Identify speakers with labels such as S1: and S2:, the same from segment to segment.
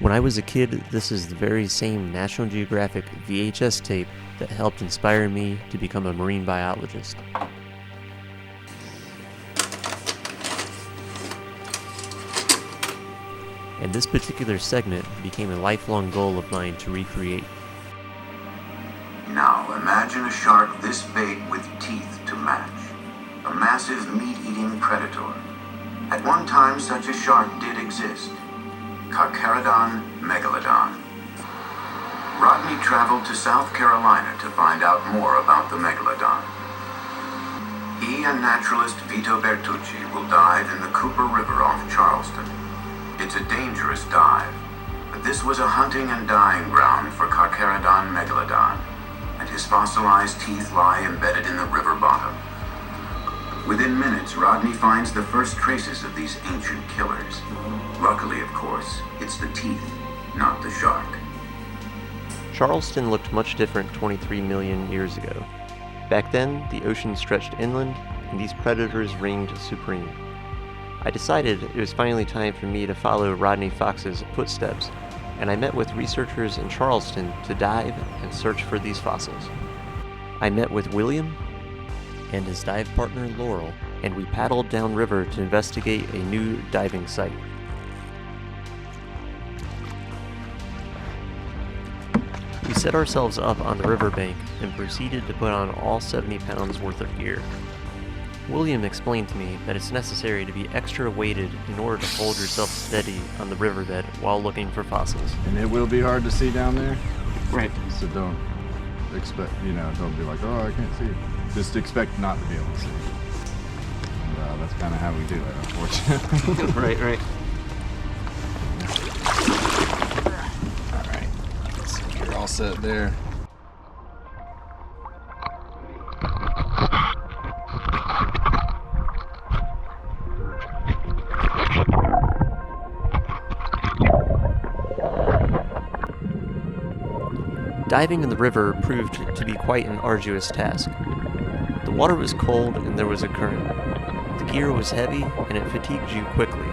S1: When I was a kid, this is the very same National Geographic VHS tape that helped inspire me to become a marine biologist. And this particular segment became a lifelong goal of mine to recreate.
S2: Now imagine a shark this big with teeth to match. A massive meat-eating predator. At one time, such a shark did exist. Carcharodon megalodon. Rodney traveled to South Carolina to find out more about the megalodon. He and naturalist Vito Bertucci will dive in the Cooper River off Charleston. It's a dangerous dive, but this was a hunting and dying ground for Carcharodon megalodon, and his fossilized teeth lie embedded in the river bottom. Within minutes, Rodney finds the first traces of these ancient killers. Luckily, of course, it's the teeth, not the shark.
S1: Charleston looked much different 23 million years ago. Back then, the ocean stretched inland, and these predators reigned supreme. I decided it was finally time for me to follow Rodney Fox's footsteps, and I met with researchers in Charleston to dive and search for these fossils. I met with William and his dive partner Laurel, and we paddled downriver to investigate a new diving site. We set ourselves up on the riverbank and proceeded to put on all 70 pounds worth of gear. William explained to me that it's necessary to be extra weighted in order to hold yourself steady on the riverbed while looking for fossils.
S3: And it will be hard to see down there.
S1: Right.
S3: So don't expect, don't be like, oh, I can't see. Just expect not to be able to see. And, that's kind of how we do it, unfortunately.
S1: Right.
S3: All right. So you're all set there.
S1: Diving in the river proved to be quite an arduous task. The water was cold and there was a current. The gear was heavy and it fatigued you quickly.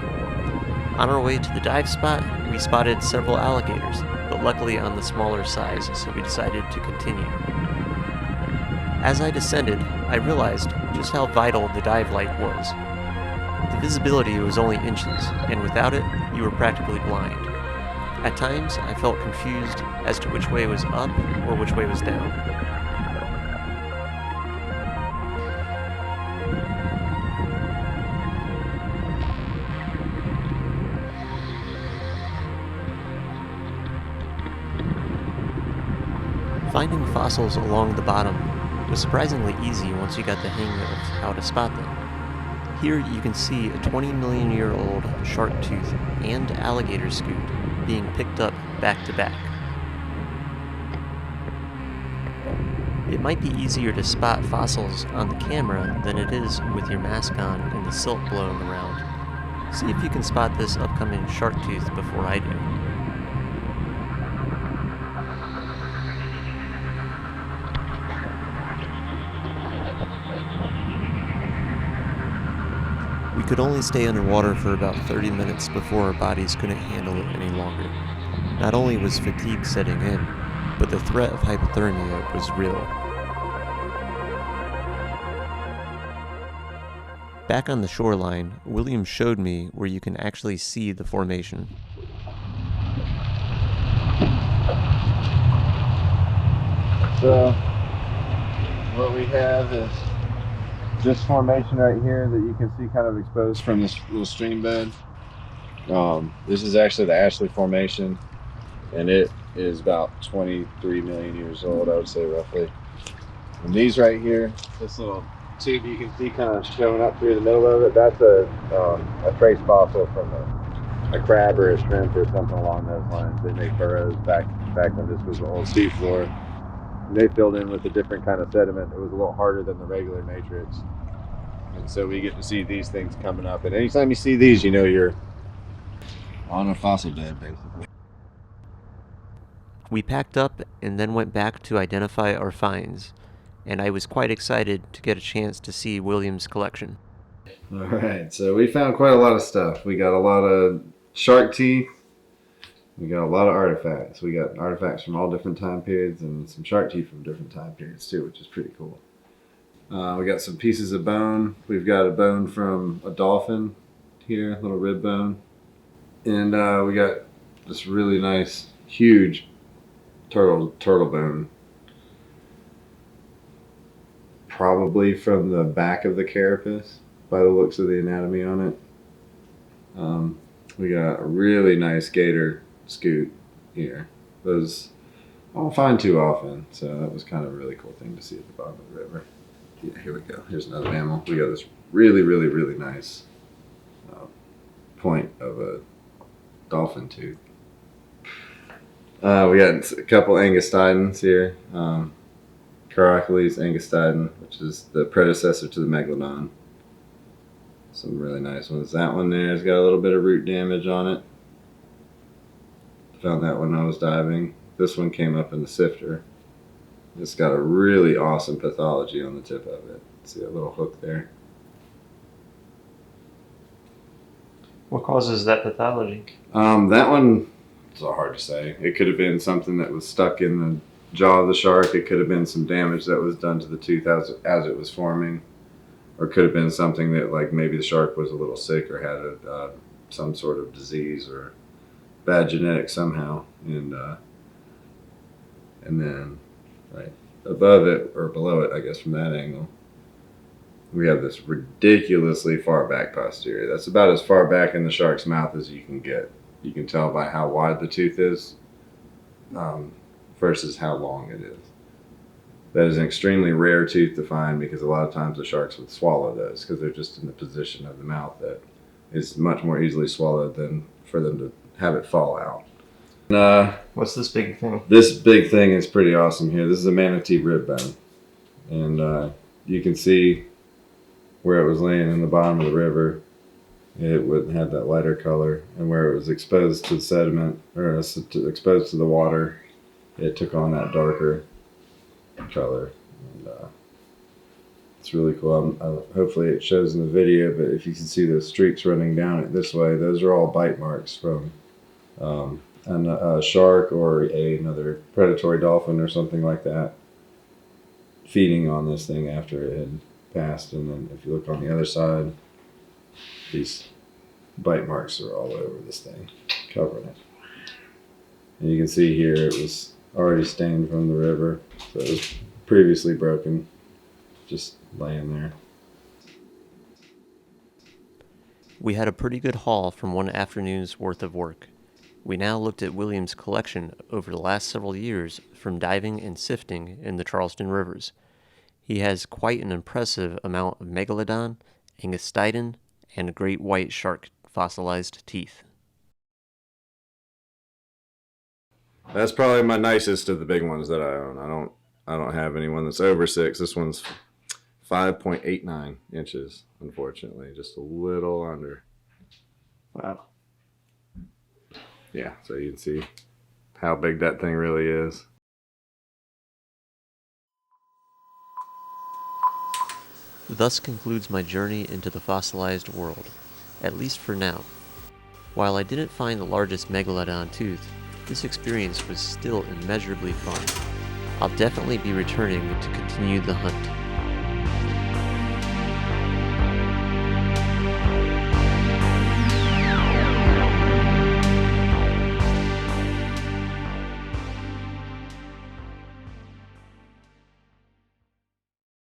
S1: On our way to the dive spot, we spotted several alligators, but luckily on the smaller size, so we decided to continue. As I descended, I realized just how vital the dive light was. The visibility was only inches, and without it, you were practically blind. At times, I felt confused as to which way was up or which way was down. Finding fossils along the bottom was surprisingly easy once you got the hang of how to spot them. Here you can see a 20 million year old shark tooth and alligator scoot being picked up back to back. It might be easier to spot fossils on the camera than it is with your mask on and the silt blowing around. See if you can spot this upcoming shark tooth before I do. We could only stay underwater for about 30 minutes before our bodies couldn't handle it any longer. Not only was fatigue setting in, but the threat of hypothermia was real. Back on the shoreline, William showed me where you can actually see the formation.
S3: So, what we have is this formation right here that you can see kind of exposed from this little stream bed. This is actually the Ashley Formation, and it is about 23 million years old, I would say, roughly. And these right here, this little tube you can see kind of showing up through the middle of it, that's a trace fossil from a crab or a shrimp or something along those lines. They make burrows back when this was the old seafloor. And they filled in with a different kind of sediment. It was a little harder than the regular matrix. And so we get to see these things coming up. And anytime you see these, you know you're on a fossil bed, basically.
S1: We packed up and then went back to identify our finds, and I was quite excited to get a chance to see William's collection.
S3: All right, so we found quite a lot of stuff. We got a lot of shark teeth. We got a lot of artifacts. We got artifacts from all different time periods and some shark teeth from different time periods too, which is pretty cool. We got some pieces of bone. We've got a bone from a dolphin here, a little rib bone. And we got this really nice, huge turtle bone. Probably from the back of the carapace by the looks of the anatomy on it. We got a really nice gator scoot here. Those I don't find too often, so that was kind of a really cool thing to see at the bottom of the river. Yeah, here we go. Here's another mammal. We got this really, really, really nice point of a dolphin tooth. We got a couple angustidens here. Periodically angustiden, which is the predecessor to the megalodon. Some really nice ones. That one there's got a little bit of root damage on it. Found that when I was diving. This one came up in the sifter. It's got a really awesome pathology on the tip of it. See a little hook there.
S1: What causes that pathology?
S3: That one is hard to say. It could have been something that was stuck in the jaw of the shark. It could have been some damage that was done to the tooth as it was forming. Or it could have been something that, like, maybe the shark was a little sick or had some sort of disease or bad genetics somehow. And then right above it, or below it, I guess, from that angle, we have this ridiculously far back posterior. That's about as far back in the shark's mouth as you can get. You can tell by how wide the tooth is versus how long it is. That is an extremely rare tooth to find because a lot of times the sharks would swallow those because they're just in the position of the mouth that is much more easily swallowed than for them to have it fall out.
S1: What's this big thing?
S3: This big thing is pretty awesome here. This is a manatee rib bone. And you can see where it was laying in the bottom of the river. It would have that lighter color. And where it was exposed to sediment, or exposed to the water, it took on that darker color. And it's really cool. Hopefully it shows in the video, but if you can see those streaks running down it this way, those are all bite marks from a shark or another predatory dolphin or something like that feeding on this thing after it had passed. And then if you look on the other side, these bite marks are all over this thing, covering it. And you can see here it was already stained from the river, so it was previously broken, just laying there.
S1: We had a pretty good haul from one afternoon's worth of work. We now looked at William's collection over the last several years from diving and sifting in the Charleston rivers. He has quite an impressive amount of megalodon, angustidin, and great white shark fossilized teeth.
S3: That's probably my nicest of the big ones that I own. I don't have anyone that's over 6. This one's 5.89 inches, unfortunately, just a little under.
S1: Wow.
S3: Yeah, so you can see how big that thing really is.
S1: Thus concludes my journey into the fossilized world, at least for now. While I didn't find the largest megalodon tooth, this experience was still immeasurably fun. I'll definitely be returning to continue the hunt.